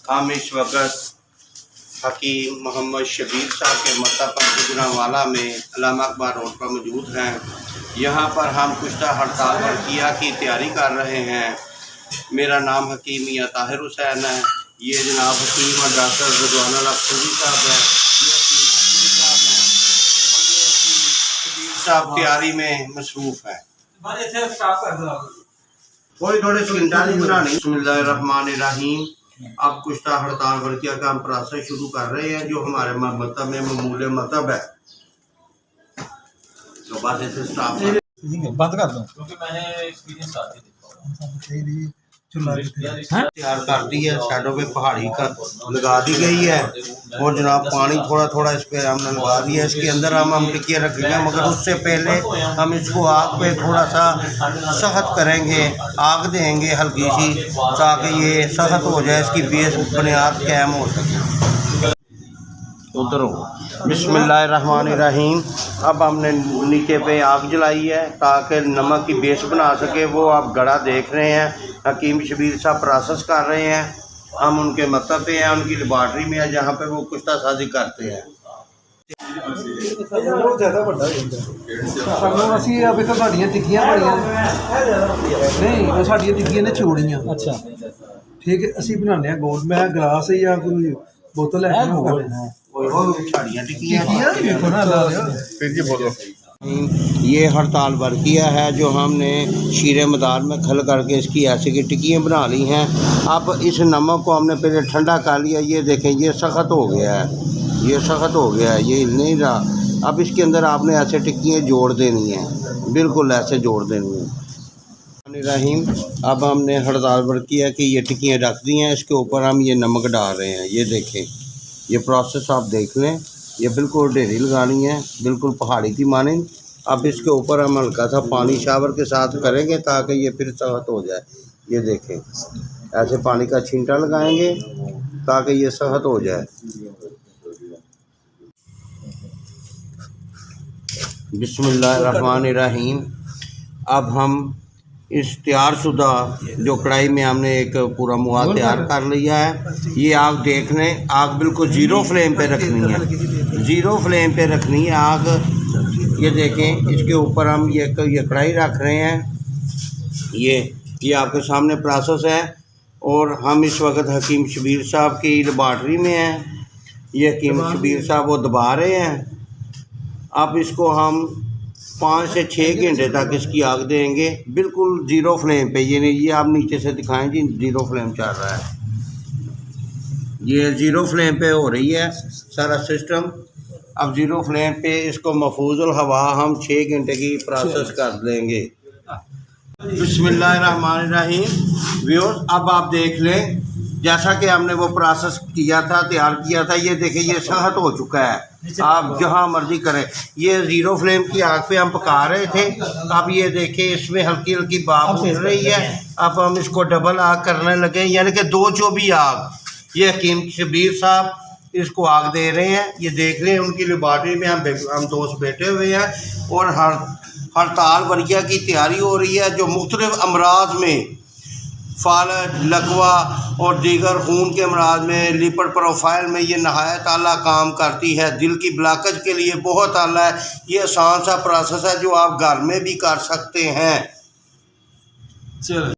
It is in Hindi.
हम इस वक्त हकीम मोहम्मद शबीर साहब के मकतब पर गुजरांवाला में अल्लामा अकबर रोड पर मौजूद हैं। यहाँ पर हम कुश्ता हड़ताल वर्किया की तैयारी कर रहे हैं। मेरा नाम हकीम मियां ताहिर हुसैन है। ये जनाब हकीम और डॉक्टर रिजवान अफसरी साहब है। ये हकीम साहब हैं और ये हकीम शबीर साहब तैयारी में मसरूफ़ है। थोड़े सेकंडा नहीं बनानी। बिस्मिल्लाहिर्रहमानिर्रहीम। अब कुश्ता हड़ताल वर्किया का हम प्रोसेस शुरू कर रहे हैं जो हमारे मतलब में मामूल मतलब है। तो बस इसे स्टॉप बंद कर दो क्योंकि मैंने एक्सपीरियंस आके तैयार कर दी है। साइडों पे पहाड़ी का लगा दी गई है और जनाब पानी थोड़ा थोड़ा इस पे हमने लगा दिया। इसके अंदर हम टिकिया रखेंगे, मगर उससे पहले हम इसको आग पे थोड़ा सा सख्त करेंगे, आग देंगे हल्की सी, ताकि ये सख्त हो जाए, इसकी बेस बुनियाद कायम हो सके। उधर बिस्मिल्लाहिर्रहमानिर्रहीम। अब हमने नीचे पे आग जलाई है ताकि नमक की बेस बना सके। वो आप गड़ा देख रहे हैं, हकीम शबीर साहब प्रोसेस कर रहे हैं। हम उनके मतलब पे हैं, उनकी लेबॉर्ट्री में है जहाँ पे वो कुश्ता साजी करते हैं। अभी तो साड़ियाँ टिक्कियां बड़ियां नहीं, वो साड़ियाँ टिक्कियां ने छोड़ियां। अच्छा ठीक है, असी बनाने गोल मैं गिलास या कोई बोतल है ये हड़ताल वर्किया है जो हमने शीरे मदार में खल करके इसकी ऐसे की टिक्कियाँ बना ली हैं। अब इस नमक को हमने पहले ठंडा कर लिया। ये देखें, ये सख्त हो गया है, ये सख्त हो गया है, ये हिल नहीं रहा। अब इसके अंदर आपने ऐसे टिक्कियाँ जोड़ देनी है, बिल्कुल ऐसे जोड़ देनी है। रहीम। अब हमने हड़ताल वर्किया की ये टिक्कियाँ रख दी हैं, इसके ऊपर हम ये नमक डाल रहे हैं। ये देखें, ये प्रोसेस आप देख लें, ये बिल्कुल ढेरी लगानी है, बिल्कुल पहाड़ी की मानिंद। अब इसके ऊपर हम हल्का सा पानी शावर के साथ करेंगे ताकि ये फिर सख्त हो जाए। ये देखें, ऐसे पानी का छींटा लगाएंगे ताकि ये सख्त हो जाए। बिस्मिल्लाहिर्रहमानिर्रहीम। अब हम इस तैयार शुदा जो कढ़ाई में हमने एक पूरा मुआ तैयार कर लिया है, ये आग देख लें, आग बिल्कुल ज़ीरो फ्लेम पे रखनी है, ज़ीरो फ्लेम पे रखनी है आग। ये देखें, इसके ऊपर हम ये कढ़ाई रख रहे हैं। ये आपके सामने प्रोसेस है और हम इस वक्त हकीम शबीर साहब की लेबॉर्ट्री में हैं। ये हकीम शबीर साहब वो दबा रहे हैं। अब इसको हम 5 से 6 घंटे तक इसकी आग देंगे, बिल्कुल ज़ीरो फ्लेम पे। ये नहीं, ये आप नीचे से दिखाएं जी, ज़ीरो फ्लेम चल रहा है, ये ज़ीरो फ्लेम पे हो रही है सारा सिस्टम। अब ज़ीरो फ्लेम पे इसको महफूजुल हवा हम 6 घंटे की प्रोसेस कर देंगे। बिस्मिल्लाहिर्रहमानिर्रहीम। व्यूअर्स, अब आप देख लें, जैसा कि हमने वो प्रोसेस किया था, तैयार किया था, ये देखें, ये सख्त हो चुका है। आप जहाँ मर्जी करें, ये ज़ीरो फ्लेम की आग पे हम पका रहे थे। अब ये देखें, इसमें हल्की हल्की भाप उठ रही है। अब हम इसको डबल आग करने लगे, यानी कि 2 चौबी आग। ये हकीम शबीर साहब इसको आग दे रहे हैं। ये देख रहे हैं, उनकी लेबॉर्ट्री में हम दोस्त बैठे हुए हैं और हड़ताल वर्किया की तैयारी हो रही है जो मुख्तलिफ अमराज में फालज, लकवा और दीगर खून के अमराज में, लिपिड प्रोफाइल में ये नहायत आला काम करती है। दिल की ब्लॉकेज के लिए बहुत आला है। ये आसान सा प्रोसेस है जो आप घर में भी कर सकते हैं। चलो।